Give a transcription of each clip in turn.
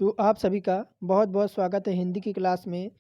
तो आप सभी का बहुत बहुत स्वागत है हिंदी की क्लास में।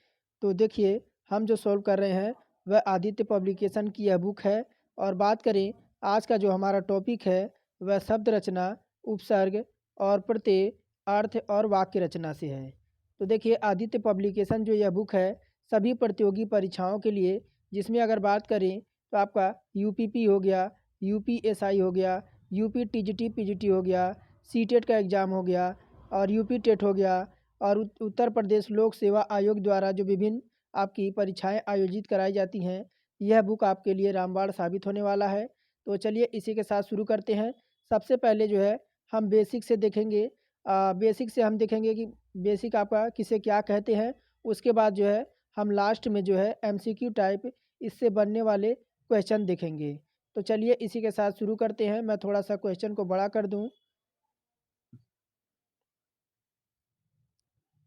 तो देखिए, हम जो सॉल्व कर रहे हैं वह आदित्य पब्लिकेशन की यह बुक है। और बात करें आज का जो हमारा टॉपिक है वह शब्द रचना, उपसर्ग और प्रत्यय, अर्थ और वाक्य रचना से है। तो देखिए, आदित्य पब्लिकेशन जो यह बुक है सभी प्रतियोगी परीक्षाओं के लिए, जिसमें अगर बात करें तो आपका यूपीपी हो गया, यूपीएसआई हो गया, यूपी टीजीटी पीजीटी हो गया, सीटेट का एग्ज़ाम हो गया और यूपी टेट हो गया, और उत्तर प्रदेश लोक सेवा आयोग द्वारा जो विभिन्न आपकी परीक्षाएं आयोजित कराई जाती हैं, यह बुक आपके लिए रामबाण साबित होने वाला है। तो चलिए इसी के साथ शुरू करते हैं। सबसे पहले जो है हम बेसिक से देखेंगे। बेसिक से हम देखेंगे कि बेसिक आपका किसे क्या कहते हैं। उसके बाद जो है हम लास्ट में जो है एमसीक्यू टाइप इससे बनने वाले क्वेश्चन देखेंगे। तो चलिए इसी के साथ शुरू करते हैं। मैं थोड़ा सा क्वेश्चन को बड़ा कर दूं।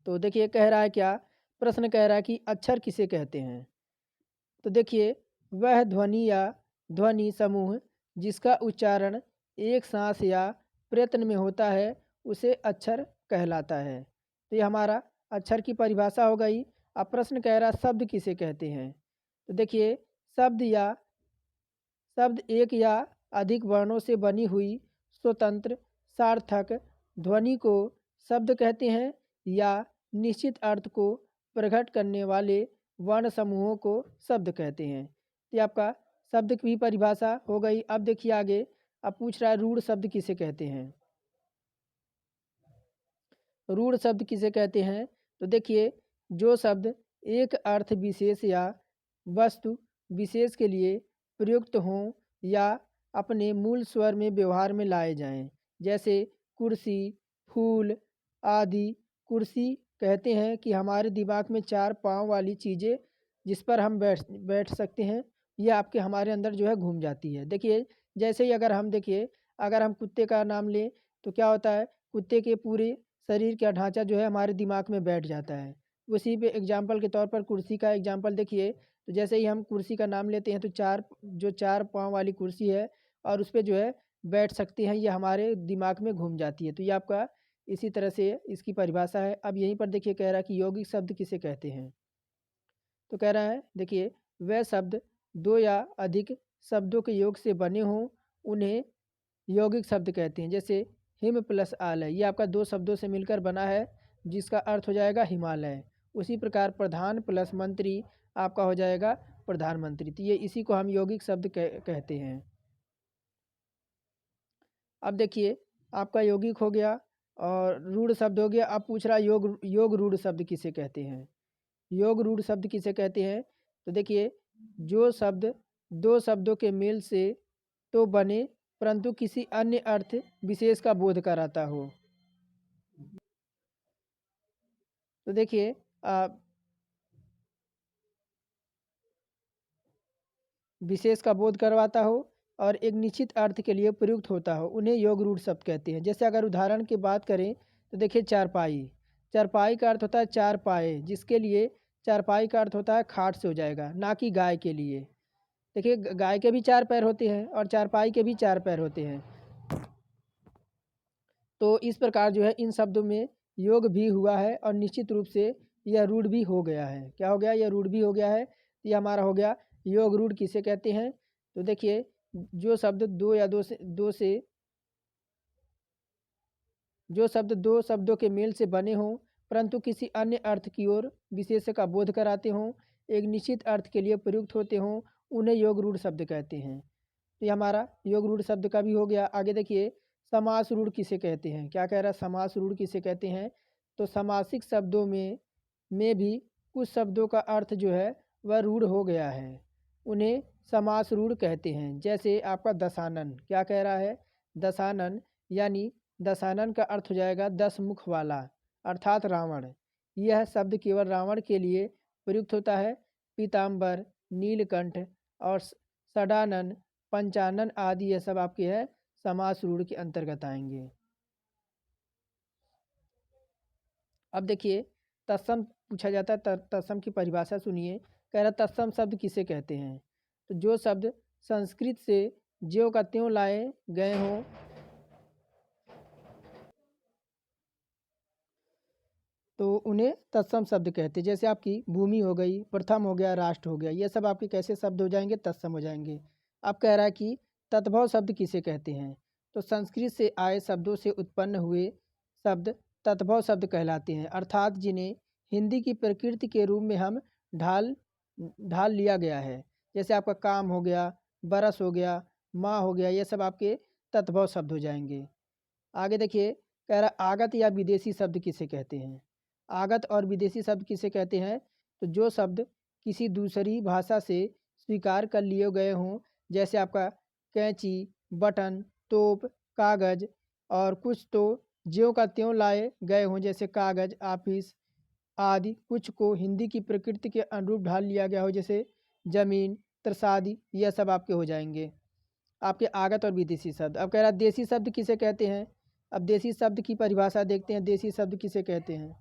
तो देखिए कह रहा है क्या, प्रश्न कह रहा है कि अक्षर किसे कहते हैं। तो देखिए, वह ध्वनि या ध्वनि समूह जिसका उच्चारण एक सांस या प्रयत्न में होता है उसे अक्षर कहलाता है। तो ये हमारा अक्षर की परिभाषा हो गई। अब प्रश्न कह रहा है शब्द किसे कहते हैं। तो देखिए, शब्द एक या अधिक वर्णों से बनी हुई स्वतंत्र सार्थक ध्वनि को शब्द कहते हैं, या निश्चित अर्थ को प्रकट करने वाले वर्ण समूहों को शब्द कहते हैं। तो ये आपका शब्द की परिभाषा हो गई। अब देखिए आगे, अब पूछ रहा है रूढ़ शब्द किसे कहते हैं। रूढ़ शब्द किसे कहते हैं। तो देखिए, जो शब्द एक अर्थ विशेष या वस्तु विशेष के लिए प्रयुक्त हों या अपने मूल स्वर में व्यवहार में लाए जाएं, जैसे कुर्सी, फूल आदि। कुर्सी कहते हैं कि हमारे दिमाग में चार पांव वाली चीज़ें जिस पर हम बैठ बैठ सकते हैं, यह आपके हमारे अंदर जो है घूम जाती है। देखिए, जैसे ही अगर हम देखिए, अगर हम कुत्ते का नाम लें तो क्या होता है, कुत्ते के पूरे शरीर का ढांचा जो है हमारे दिमाग में बैठ जाता है। उसी पे एग्जाम्पल के तौर पर कुर्सी का एग्जाम्पल देखिए। तो जैसे ही हम कुर्सी का नाम लेते हैं तो चार पाँव वाली कुर्सी है और उस पे जो है बैठ सकते हैं, ये हमारे दिमाग में घूम जाती है। तो ये आपका इसी तरह से इसकी परिभाषा है। अब यहीं पर देखिए कह रहा है कि यौगिक शब्द किसे कहते हैं। तो कह रहा है देखिए, वह शब्द दो या अधिक शब्दों के योग से बने हों उन्हें यौगिक शब्द कहते हैं। जैसे हिम प्लस आल है, ये आपका दो शब्दों से मिलकर बना है जिसका अर्थ हो जाएगा हिमालय। उसी प्रकार प्रधान प्लस मंत्री आपका हो जाएगा प्रधानमंत्री। तो ये इसी को हम यौगिक शब्द कहते हैं। अब देखिए, आपका यौगिक हो गया और रूढ़ शब्द हो गया। अब पूछ रहा है योग रूढ़ शब्द किसे कहते हैं। योग रूढ़ शब्द किसे कहते हैं। तो देखिए, जो शब्द दो शब्दों के मेल से तो बने परंतु किसी अन्य अर्थ विशेष का बोध कराता हो। तो देखिए, विशेष का बोध करवाता हो और एक निश्चित अर्थ के लिए प्रयुक्त होता हो, उन्हें योग रूढ़ शब्द कहते हैं। जैसे अगर उदाहरण की बात करें तो देखिए, चारपाई। चारपाई का अर्थ होता है चार पाए, जिसके लिए चारपाई का अर्थ होता है खाट से हो जाएगा, ना कि गाय के लिए। देखिए, गाय के भी चार पैर होते हैं और चारपाई के भी चार पैर होते हैं। तो इस प्रकार जो है इन शब्दों में योग भी हुआ है और निश्चित रूप से यह रूढ़ भी हो गया है। क्या हो गया, यह रूढ़ भी हो गया है। तो यह हमारा हो गया योग रूढ़ किसे कहते हैं। तो देखिए, जो शब्द जो शब्द दो शब्दों के मेल से बने हों परंतु किसी अन्य अर्थ की ओर विशेष का बोध कराते हों, एक निश्चित अर्थ के लिए प्रयुक्त होते हों, उन्हें योग रूढ़ शब्द कहते हैं। तो ये हमारा योग रूढ़ शब्द का भी हो गया। आगे देखिए, समास रूढ़ किसे कहते हैं। क्या कह रहा है, समास रूढ़ किसे कहते हैं। तो समासिक शब्दों में भी कुछ शब्दों का अर्थ जो है वह रूढ़ हो गया है, उन्हें समास रूढ़ कहते हैं। जैसे आपका दशानन, क्या कह रहा है, दशानन यानी दशानन का अर्थ हो जाएगा 10 मुख वाला, अर्थात रावण। यह शब्द केवल रावण के लिए प्रयुक्त होता है। पीताम्बर, नीलकंठ और षडानन, पंचानन आदि, यह सब आपके है समास रूढ़ के अंतर्गत आएंगे। अब देखिए, तत्सम पूछा जाता है। तत्सम की परिभाषा सुनिए। कह रहा तत्सम शब्द किसे कहते हैं। तो जो शब्द संस्कृत से ज्यों का त्यों लाए गए हों, तो उन्हें तत्सम शब्द कहते हैं। जैसे आपकी भूमि हो गई, प्रथम हो गया, राष्ट्र हो गया, ये सब आपके कैसे शब्द हो जाएंगे? तत्सम हो जाएंगे। अब कह रहा है कि तद्भव शब्द किसे कहते हैं? तो संस्कृत से आए शब्दों से उत्पन्न हुए शब्द तद्भव शब्द कहलाते हैं, अर्थात जिन्हें हिंदी की प्रकृति के रूप में हम ढाल ढाल लिया गया है। जैसे आपका काम हो गया, बरस हो गया, माँ हो गया, ये सब आपके तद्भव शब्द हो जाएंगे। आगे देखिए, कह रहा आगत या विदेशी शब्द किसे कहते हैं? आगत और विदेशी शब्द किसे कहते हैं? तो जो शब्द किसी दूसरी भाषा से स्वीकार कर लिए गए हों, जैसे आपका कैंची, बटन, तोप, कागज, और कुछ तो ज्यों का त्यों लाए गए हों, जैसे कागज, ऑफिस आदि। कुछ को हिंदी की प्रकृति के अनुरूप ढाल लिया गया हो, जैसे जमीन, त्रसादी, यह सब आपके हो जाएंगे आपके आगत और विदेशी शब्द। अब कह रहा है देसी शब्द किसे कहते हैं? अब देसी शब्द की परिभाषा देखते हैं, देसी शब्द किसे कहते हैं?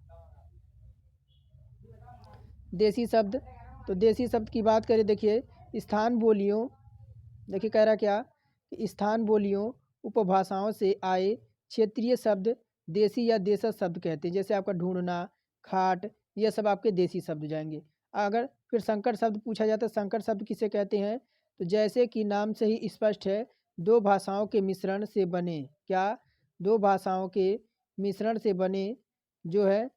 देसी शब्द, तो देसी शब्द की बात करें, देखिए स्थान बोलियों, देखिए कह रहा क्या कि स्थान बोलियों उपभाषाओं से आए क्षेत्रीय शब्द देसी या देशज शब्द कहते हैं। जैसे आपका ढूंढना, खाट, ये सब आपके देसी शब्द हो जाएंगे। अगर फिर संकर शब्द पूछा जाता है, संकर शब्द किसे कहते हैं? तो जैसे कि नाम से ही स्पष्ट है, दो भाषाओं के मिश्रण से बने, क्या? दो भाषाओं के मिश्रण से बने जो है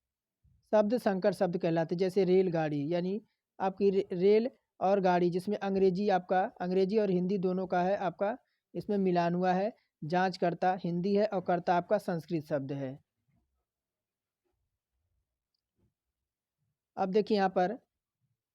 शब्द संकर शब्द कहलाते हैं। जैसे रेलगाड़ी, यानी आपकी रेल और गाड़ी, जिसमें अंग्रेजी आपका अंग्रेजी और हिंदी दोनों का है, आपका इसमें मिलान हुआ है। जांचकर्ता हिंदी है और कर्ता आपका संस्कृत शब्द है। अब देखिए यहाँ पर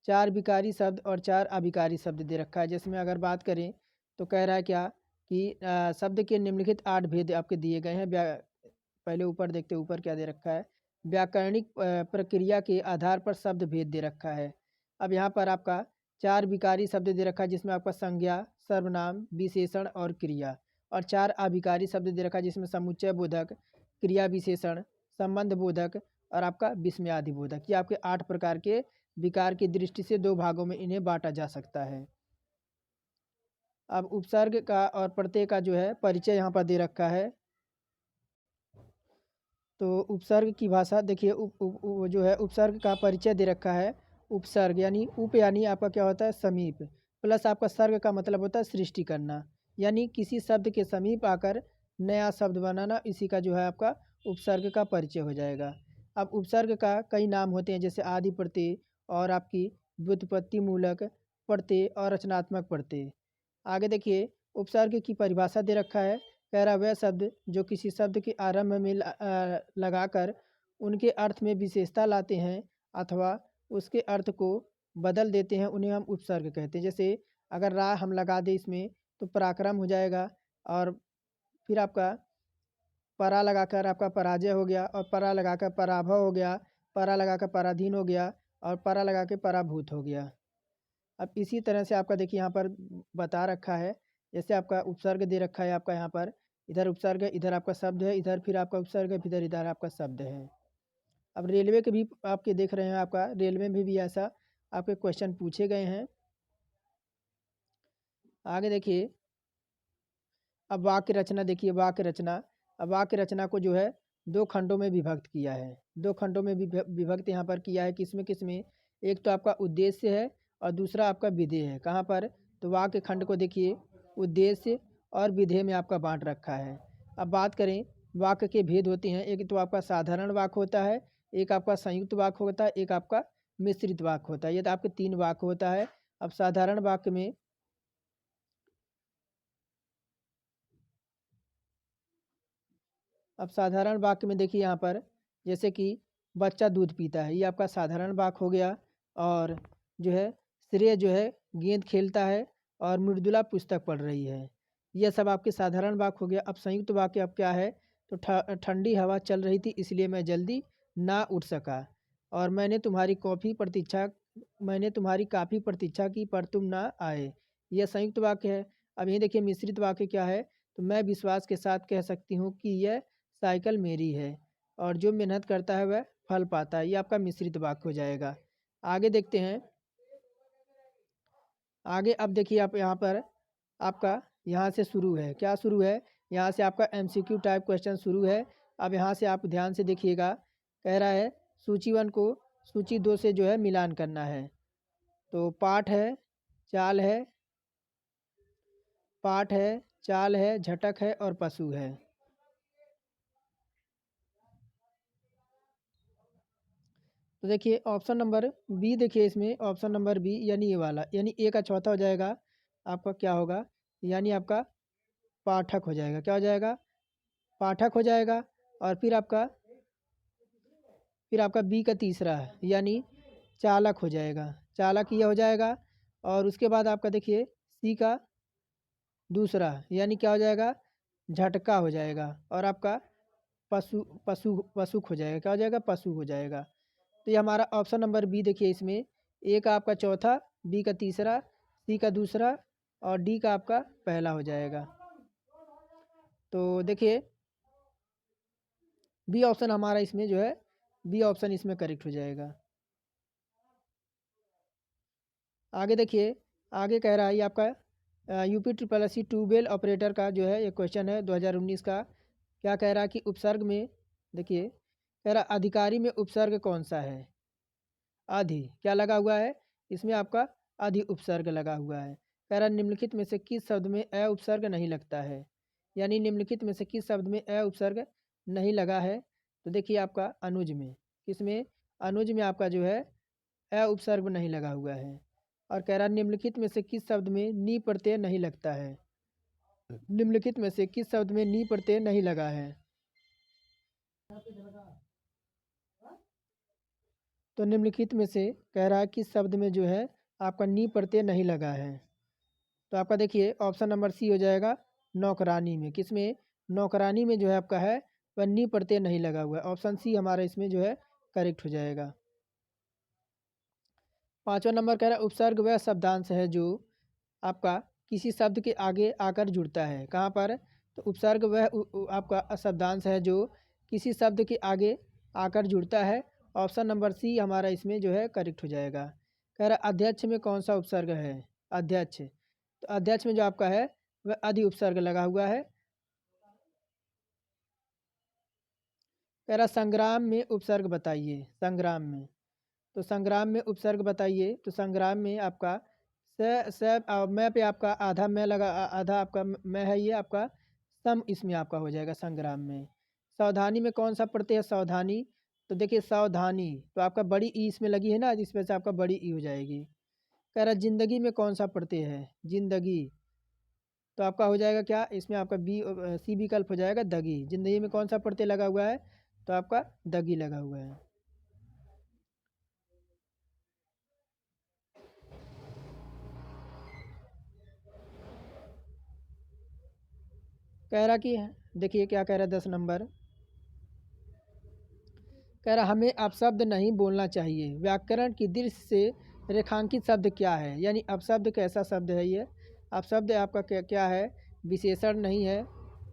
4 विकारी शब्द और 4 अभिकारी शब्द दे रखा है, जिसमें अगर बात करें तो कह रहा है क्या कि शब्द के निम्नलिखित 8 भेद आपके दिए गए हैं। पहले ऊपर देखते हैं, ऊपर क्या दे रखा है? व्याकरणिक प्रक्रिया के आधार पर शब्द भेद दे रखा है। अब यहाँ पर आपका 4 विकारी शब्द दे रखा है, जिसमें आपका संज्ञा, सर्वनाम, विशेषण और क्रिया, और 4 अभिकारी शब्द दे रखा है, जिसमें समुच्चय बोधक, क्रिया विशेषण, संबंध बोधक और आपका विस्मयादि बोधक। ये आपके 8 प्रकार के विकार की दृष्टि से 2 भागों में इन्हें बांटा जा सकता है। अब उपसर्ग का और प्रत्यय का जो है परिचय यहाँ पर दे रखा है। तो उपसर्ग की भाषा देखिए, जो है उपसर्ग का परिचय दे रखा है। उपसर्ग यानी उप यानी आपका क्या होता है? समीप, प्लस आपका सर्ग का मतलब होता है सृष्टि करना, यानी किसी शब्द के समीप आकर नया शब्द बनाना, इसी का जो है आपका उपसर्ग का परिचय हो जाएगा। अब उपसर्ग का कई नाम होते हैं, जैसे आदि प्रत्यय और आपकी व्युत्पत्ति मूलक प्रत्यय और रचनात्मक प्रत्यय। आगे देखिए, उपसर्ग की परिभाषा दे रखा है। कह रहा वह शब्द जो किसी शब्द के आरंभ में लगाकर उनके अर्थ में विशेषता लाते हैं अथवा उसके अर्थ को बदल देते हैं, उन्हें हम उपसर्ग कहते हैं। जैसे अगर रा हम लगा दें इसमें तो पराक्रम हो जाएगा, और फिर आपका परा लगाकर आपका पराजय हो गया, और परा लगाकर पराभव हो गया, परा लगाकर पराधीन हो गया, और परा लगा के पराभूत हो गया। अब इसी तरह से आपका देखिए यहाँ पर बता रखा है, जैसे आपका उपसर्ग दे रखा है आपका यहाँ पर, इधर उपसर्ग है, इधर आपका शब्द है, इधर फिर आपका उपसर्ग है, फिर इधर आपका शब्द है। अब रेलवे के भी आपके देख रहे हैं, आपका रेलवे में भी ऐसा आपके क्वेश्चन पूछे गए हैं। आगे देखिए, अब वाक्य रचना देखिए, वाक्य रचना। अब वाक्य रचना को जो है 2 खंडों में विभक्त किया है, 2 खंडों में विभक्त यहाँ पर किया है। किसमें? एक तो आपका उद्देश्य है और दूसरा आपका विधेय है। कहाँ पर? तो वाक्य खंड को देखिए, उद्देश्य और विधेय में आपका बांट रखा है। अब बात करें, वाक्य के भेद होते हैं। एक तो आपका साधारण वाक्य होता है, एक आपका संयुक्त वाक्य होता है, एक आपका मिश्रित वाक्य होता है। ये तो आपके 3 वाक्य होता है। अब साधारण वाक्य में देखिए यहाँ पर, जैसे कि बच्चा दूध पीता है, ये आपका साधारण वाक्य हो गया। और जो है श्रेय जो है गेंद खेलता है, और मृदुला पुस्तक पढ़ रही है, यह सब आपके साधारण वाक्य हो गया। अब संयुक्त वाक्य अब क्या है? तो ठंडी हवा चल रही थी इसलिए मैं जल्दी ना उठ सका, और मैंने तुम्हारी काफ़ी प्रतीक्षा की पर तुम ना आए, यह संयुक्त वाक्य है। अब ये देखिए मिश्रित वाक्य क्या है? तो मैं विश्वास के साथ कह सकती हूँ कि यह साइकिल मेरी है, और जो मेहनत करता है वह फल पाता है, ये आपका मिश्रित वाक्य हो जाएगा। आगे देखते हैं, आगे अब देखिए आप यहाँ पर आपका यहाँ से शुरू है, क्या शुरू है? यहाँ से आपका MCQ टाइप क्वेश्चन शुरू है। अब यहाँ से आप ध्यान से देखिएगा, कह रहा है सूची 1 को सूची 2 से जो है मिलान करना है। तो पाठ है, चाल है, चाल है, झटक है और पशु है। तो देखिए ऑप्शन नंबर बी, देखिए इसमें ऑप्शन नंबर बी यानी ये वाला, यानी ए का चौथा हो जाएगा आपका क्या होगा, यानी आपका पाठक हो जाएगा। क्या हो जाएगा? पाठक हो जाएगा। और फिर आपका बी का तीसरा है यानी चालक हो जाएगा, चालक ये हो जाएगा। और उसके बाद आपका देखिए सी का दूसरा यानी क्या हो जाएगा, झटका हो जाएगा। और आपका पशु पशु पशुक हो जाएगा। क्या हो जाएगा? पशु हो जाएगा। तो ये हमारा ऑप्शन नंबर बी देखिए, इसमें ए का आपका चौथा, बी का तीसरा, सी का दूसरा और डी का आपका पहला हो जाएगा। तो देखिए बी ऑप्शन हमारा इसमें जो है, बी ऑप्शन इसमें करेक्ट हो जाएगा। आगे देखिए, आगे कह रहा है ये आपका UP triple S C tubewell operator का जो है ये क्वेश्चन है 2019 का। क्या कह रहा है कि उपसर्ग में, देखिए कह रहा अधिकारी में उपसर्ग कौन सा है? अधि क्या लगा हुआ है इसमें आपका, अधि उपसर्ग लगा हुआ है। कह रहा निम्नलिखित में से किस शब्द में अ उपसर्ग नहीं लगता है, यानी निम्नलिखित में से किस शब्द में अ उपसर्ग नहीं लगा है। तो देखिए आपका अनुज में, किसमें? अनुज में आपका जो है अ उपसर्ग नहीं लगा हुआ है। और कह रहा निम्नलिखित में से किस शब्द में नी प्रत्यय नहीं लगता है, निम्नलिखित में से किस शब्द में नी प्रत्यय नहीं लगा है। तो निम्नलिखित में से कह रहा है किस शब्द में जो है आपका नी प्रत्यय नहीं लगा है। तो आपका देखिए ऑप्शन नंबर सी हो जाएगा, नौकरानी में। किसमें? नौकरानी में जो है आपका है वह नी प्रत्यय नहीं लगा हुआ है। ऑप्शन सी हमारा इसमें जो है करेक्ट हो जाएगा। 5वां नंबर कह रहा है उपसर्ग वह शब्दांश है जो आपका किसी शब्द के आगे आकर जुड़ता है। कहाँ पर? तो उपसर्ग वह आपका शब्दांश है जो किसी शब्द के आगे आकर जुड़ता है। ऑप्शन नंबर सी हमारा इसमें जो है करेक्ट हो जाएगा। कह रहा है अध्यक्ष में कौन सा उपसर्ग है? अध्यक्ष, तो अध्यक्ष में जो आपका है वह अधि उपसर्ग लगा हुआ है। कह रहा संग्राम में उपसर्ग बताइए, संग्राम में। तो संग्राम में उपसर्ग बताइए। तो संग्राम में आपका मैं पे आपका आधा मैं लगा, आधा आपका मैं है, ये आपका सम इसमें आपका हो जाएगा संग्राम में। सावधानी में कौन सा प्रत्यय है? सावधानी, तो देखिए सावधानी तो आपका बड़ी ई इसमें लगी है ना, जिस वजह से आपका बड़ी ई हो जाएगी। कह रहा जिंदगी में कौन सा प्रत्यय है? जिंदगी, तो आपका हो जाएगा क्या इसमें आपका बी सी विकल्प हो जाएगा, दगी। जिंदगी में कौन सा प्रत्यय लगा हुआ है? तो आपका दगी लगा हुआ है। कह रहा कि देखिए क्या कह रहा है 10 नंबर, कह रहा हमें अपशब्द नहीं बोलना चाहिए। व्याकरण की दृष्टि से रेखांकित शब्द क्या है, यानी अपशब्द कैसा शब्द है ये? अपशब्द आपका क्या है? विशेषण नहीं है,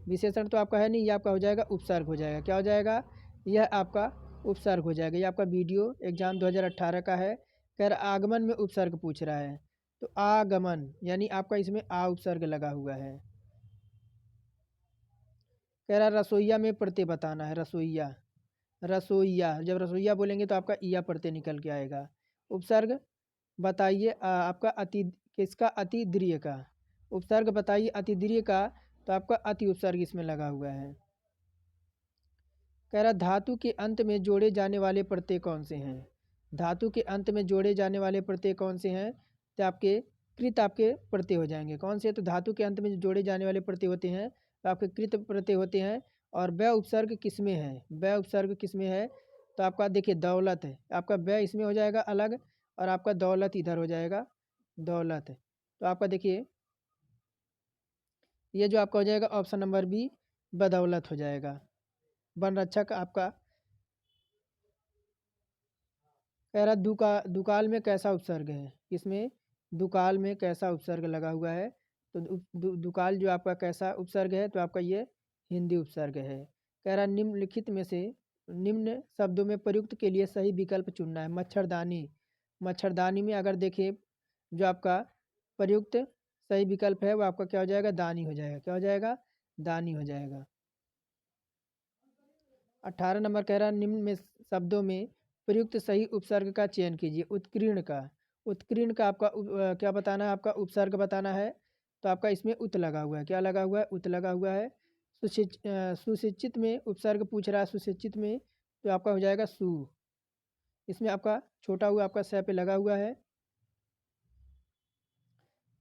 विशेषण तो आपका है नहीं, ये आपका हो जाएगा उपसर्ग हो जाएगा। क्या हो जाएगा? यह आपका उपसर्ग हो जाएगा। ये आपका वीडियो एग्जाम 2018 का है। कह रहा आगमन में उपसर्ग पूछ रहा है। तो आगमन यानी आपका इसमें आ उपसर्ग लगा हुआ है। कह रहा रसोईया में प्रत्यय बताना है। रसोईया, रसोईया, जब रसोईया बोलेंगे तो आपका ईया प्रत्यय निकल के आएगा। उपसर्ग बताइए आपका अति, किसका? अति द्रिय का। उपसर्ग बताइए अति द्रिय का, तो आपका अति उपसर्ग इसमें लगा हुआ है। कह रहा धातु के अंत में जोड़े जाने वाले प्रत्यय कौन से हैं? धातु के अंत में जोड़े जाने वाले प्रत्यय कौन से हैं? तो आपके कृत आपके प्रत्यय हो जाएंगे। कौन से? तो धातु के अंत में जो जोड़े जाने वाले प्रत्यय होते हैं तो आपके कृत प्रत्यय होते हैं। और व उपसर्ग किसमें है? व उपसर्ग किसमें है? तो आपका देखिए दौलत है, आपका व इसमें हो जाएगा अलग और आपका दौलत इधर हो जाएगा, दौलत। तो आपका देखिए ये जो आपका हो जाएगा ऑप्शन नंबर बी, बदौलत हो जाएगा। वन रक्षक आपका। कह रहा दुकाल में कैसा उपसर्ग है? किसमें? दुकाल में कैसा उपसर्ग लगा हुआ है? तो दुकाल जो आपका कैसा उपसर्ग है? तो आपका ये हिंदी उपसर्ग है। कह रहा निम्नलिखित में से निम्न शब्दों में प्रयुक्त के लिए सही विकल्प चुनना है। मच्छरदानी, मच्छरदानी में अगर देखिए जो आपका प्रयुक्त सही विकल्प है वो आपका क्या हो जाएगा? दानी हो जाएगा। क्या हो जाएगा? दानी हो जाएगा। 18 नंबर कह रहा निम्न में शब्दों में प्रयुक्त सही उपसर्ग का चयन कीजिए। उत्कीर्ण का, उत्कीर्ण का आपका क्या बताना है, आपका उपसर्ग बताना है। तो आपका इसमें उत लगा हुआ है, क्या लगा हुआ है, उत लगा हुआ है। सुशिक्षित में उपसर्ग पूछ रहा है, सुशिक्षित में तो आपका हो जाएगा सु। इसमें आपका छोटा हुआ आपका स पे लगा हुआ है।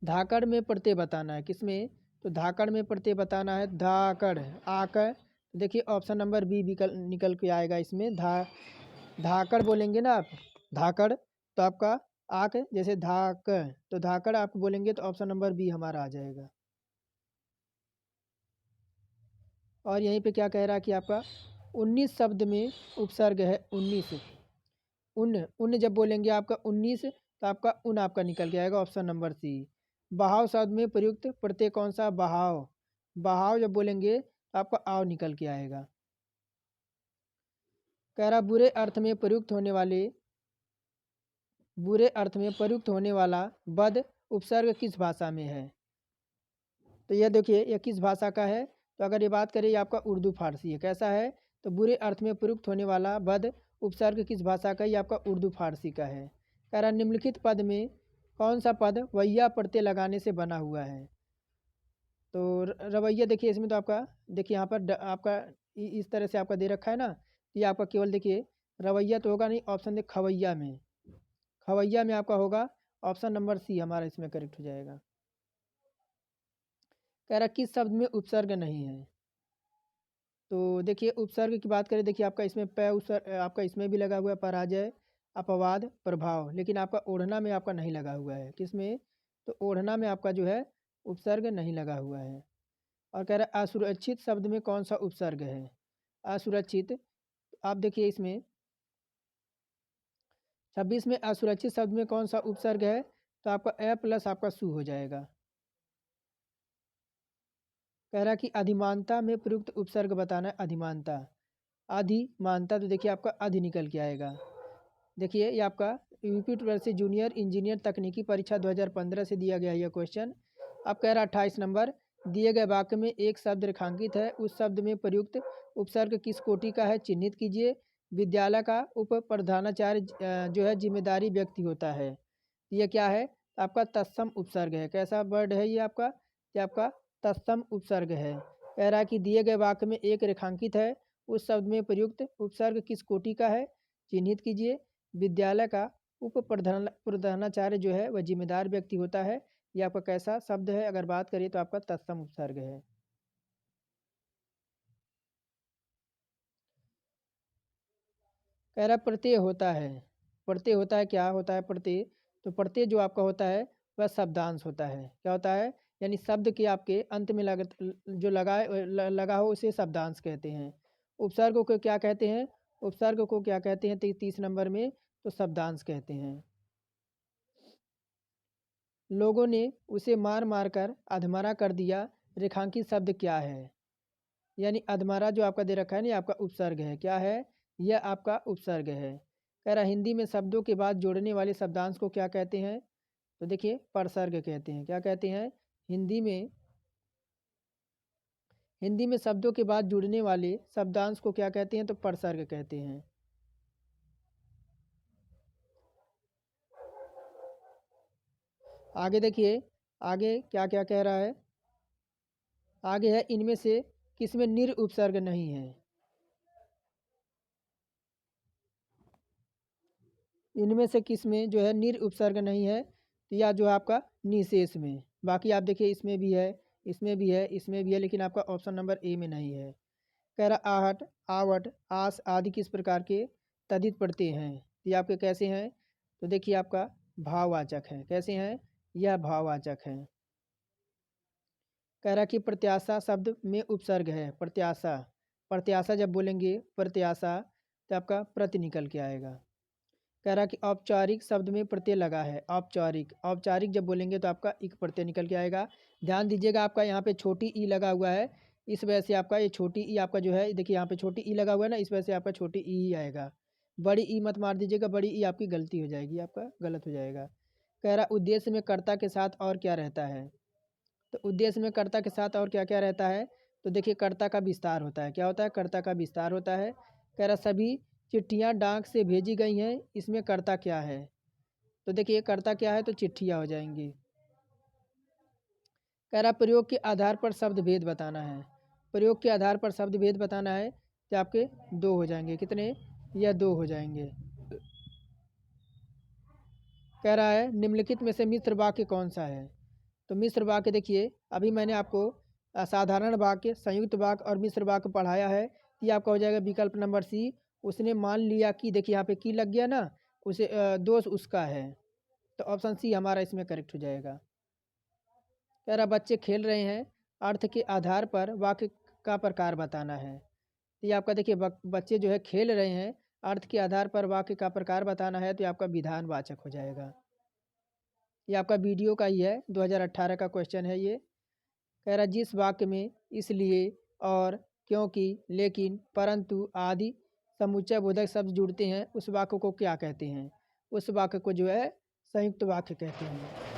धाकड़ में प्रत्यय बताना है, किसमें, तो धाकड़ में प्रत्यय बताना है। धाकड़ आकर, देखिए ऑप्शन नंबर बी विकल्प निकल के आएगा इसमें। धाकड़ बोलेंगे ना आप, धाकड़, तो आपका आक जैसे धाक, तो धाकड़ आप बोलेंगे तो ऑप्शन नंबर बी हमारा आ जाएगा। और यहीं पे क्या कह रहा है कि आपका 19 शब्द में उपसर्ग है 19। उन उन जब बोलेंगे आपका 19, तो आपका उन आपका निकल के आएगा, ऑप्शन नंबर सी। बहाव शब्द में प्रयुक्त प्रत्यय कौन सा, बहाव, बहाव जब बोलेंगे तो आपका आव निकल के आएगा। कह रहा बुरे अर्थ में प्रयुक्त होने वाले, बुरे अर्थ में प्रयुक्त होने वाला बद उपसर्ग किस भाषा में है। तो यह देखिए यह किस भाषा का है, तो अगर ये बात करें ये आपका उर्दू फारसी है। कैसा है, तो बुरे अर्थ में प्रयुक्त होने वाला बद उपसर्ग किस भाषा का, ये आपका उर्दू फारसी का है। कह रहा निम्नलिखित पद में कौन सा पद वैया प्रत्यय लगाने से बना हुआ है। तो रवैया देखिए इसमें तो आपका देखिए यहाँ पर आपका इस तरह से आपका दे रखा है ना, ये आपका केवल देखिए रवैया तो होगा नहीं, ऑप्शन दे खवैया में, खवैया में आपका होगा ऑप्शन नंबर सी हमारा इसमें करेक्ट हो जाएगा। कह रहा किस शब्द में उपसर्ग नहीं है। तो देखिए उपसर्ग की बात करें, देखिए आपका इसमें प उपसर्ग आपका इसमें भी लगा हुआ है, पराजय, अपवाद, प्रभाव, लेकिन आपका ओढ़ना में आपका नहीं लगा हुआ है। किसमें, तो ओढ़ना में आपका जो है उपसर्ग नहीं लगा हुआ है। और कह रहा है असुरक्षित शब्द में कौन सा उपसर्ग है। असुरक्षित, आप देखिए इसमें 26 में असुरक्षित शब्द में कौन सा उपसर्ग है, तो आपका ए प्लस आपका सु हो जाएगा। कह रहा कि अधिमानता में प्रयुक्त उपसर्ग बताना है। अधिमानता, अधिमानता, तो देखिए आपका अधि निकल के आएगा। देखिए ये आपका यूपी ट्वेल्थ से जूनियर इंजीनियर तकनीकी परीक्षा 2015 से दिया गया यह क्वेश्चन। अब कह रहा 28 नंबर, दिए गए वाक्य में एक शब्द रेखांकित है, उस शब्द में प्रयुक्त उपसर्ग किस कोटि का है, चिन्हित कीजिए। विद्यालय का उप प्रधानाचार्य जो है जिम्मेदारी व्यक्ति होता है। ये क्या है, आपका तत्सम उपसर्ग है। कैसा वर्ड है ये आपका तत्सम उपसर्ग है। कह रहा है कि दिए गए वाक्य में एक रेखांकित है, उस शब्द में प्रयुक्त उपसर्ग किस कोटि का है, चिन्हित कीजिए। विद्यालय का उप प्रधानाचार्य जो है वह जिम्मेदार व्यक्ति होता है। ये आपका कैसा शब्द है, अगर बात करें तो आपका तत्सम उपसर्ग है। कह रहा प्रत्यय होता है, प्रत्यय होता है, क्या होता है प्रत्यय, तो प्रत्यय जो आपका होता है वह शब्दांश होता है। क्या होता है, यानी शब्द के आपके अंत में जो लगा हो उसे शब्दांश कहते हैं। उपसर्ग को क्या कहते हैं, उपसर्ग को क्या कहते हैं, 30 नंबर में तो शब्दांश कहते हैं। लोगों ने उसे मार मार कर अधमरा कर दिया, रेखांकित शब्द क्या है। यानी अधमरा जो आपका दे रखा है ना, आपका उपसर्ग है। क्या है, यह आपका उपसर्ग है। कह रहा हिंदी में शब्दों के बाद जोड़ने वाले शब्दांश को क्या कहते हैं, तो देखिए परसर्ग कहते हैं। क्या कहते हैं, हिंदी में शब्दों के बाद जुड़ने वाले शब्दांश को क्या कहते हैं, तो परसर्ग कहते हैं। आगे देखिए, आगे क्या क्या कह रहा है, आगे है इनमें से किसमें निर उपसर्ग नहीं है। इनमें से किसमें जो है निर उपसर्ग नहीं है, तो या जो आपका निशेष में। बाकी आप देखिए इसमें भी है, इसमें भी है, इसमें भी है, लेकिन आपका ऑप्शन नंबर ए में नहीं है। कह रहा आहट, आवट, आस आदि किस प्रकार के तद्धित प्रत्यय हैं। ये आपके कैसे हैं, तो देखिए आपका भाववाचक है। कैसे हैं, यह भाववाचक है। कह रहा कि प्रत्याशा शब्द में उपसर्ग है। प्रत्याशा, प्रत्याशा जब बोलेंगे प्रत्याशा तो आपका प्रति निकल के आएगा। कह रहा कि औपचारिक शब्द में प्रत्यय लगा है। औपचारिक, औपचारिक जब बोलेंगे तो आपका एक प्रत्यय निकल के आएगा। ध्यान दीजिएगा आपका यहाँ पे छोटी ई लगा हुआ है, इस वजह से आपका ये छोटी ई आपका जो है, देखिए यहाँ पे छोटी ई लगा हुआ है ना, इस वजह से आपका छोटी ई ही आएगा। बड़ी ई मत मार दीजिएगा, बड़ी ई आपकी गलती हो जाएगी, आपका गलत हो जाएगा। कह रहा उद्देश्य में कर्ता के साथ और क्या रहता है, तो उद्देश्य में कर्ता के साथ और क्या क्या रहता है, तो देखिए कर्ता का विस्तार होता है। क्या होता है, कर्ता का विस्तार होता है। कह रहा सभी चिट्ठियाँ डाक से भेजी गई हैं, इसमें कर्ता क्या है? तो देखिए कर्ता क्या है, तो चिट्ठियाँ हो जाएंगी। कह रहा प्रयोग के आधार पर शब्द भेद बताना है। प्रयोग के आधार पर शब्द भेद बताना है तो आपके 2 हो जाएंगे। कितने? या 2 हो जाएंगे। कह रहा है निम्नलिखित में से मिश्र वाक्य कौन सा है? तो मिश्र वाक्य देखिए, अभी मैंने आपको साधारण वाक्य, संयुक्त वाक्य और मिश्र वाक्य पढ़ाया है। ये आपका हो जाएगा विकल्प नंबर सी। उसने मान लिया कि, देखिए यहाँ पे की लग गया ना, उसे दोष उसका है, तो ऑप्शन सी हमारा इसमें करेक्ट हो जाएगा। कह रहा बच्चे खेल रहे हैं, अर्थ के आधार पर वाक्य का प्रकार बताना है। तो ये आपका देखिए बच्चे जो है खेल रहे हैं, अर्थ के आधार पर वाक्य का प्रकार बताना है, तो ये आपका विधानवाचक हो जाएगा। ये आपका वीडियो का ही है, 2018 का क्वेश्चन है ये। कह रहा जिस वाक्य में इसलिए और क्योंकि, लेकिन, परंतु आदि समुच्चय बोधक शब्द जुड़ते हैं उस वाक्य को क्या कहते हैं? उस वाक्य को जो है संयुक्त वाक्य कहते हैं।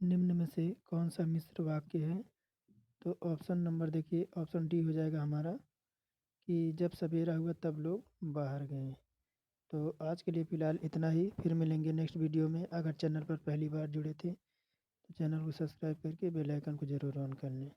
निम्न में से कौन सा मिश्र वाक्य है? तो ऑप्शन नंबर देखिए, ऑप्शन डी हो जाएगा हमारा कि जब सवेरा हुआ तब लोग बाहर गए। तो आज के लिए फ़िलहाल इतना ही, फिर मिलेंगे नेक्स्ट वीडियो में। अगर चैनल पर पहली बार जुड़े थे तो चैनल को सब्सक्राइब करके बेल आइकन को ज़रूर ऑन कर लें।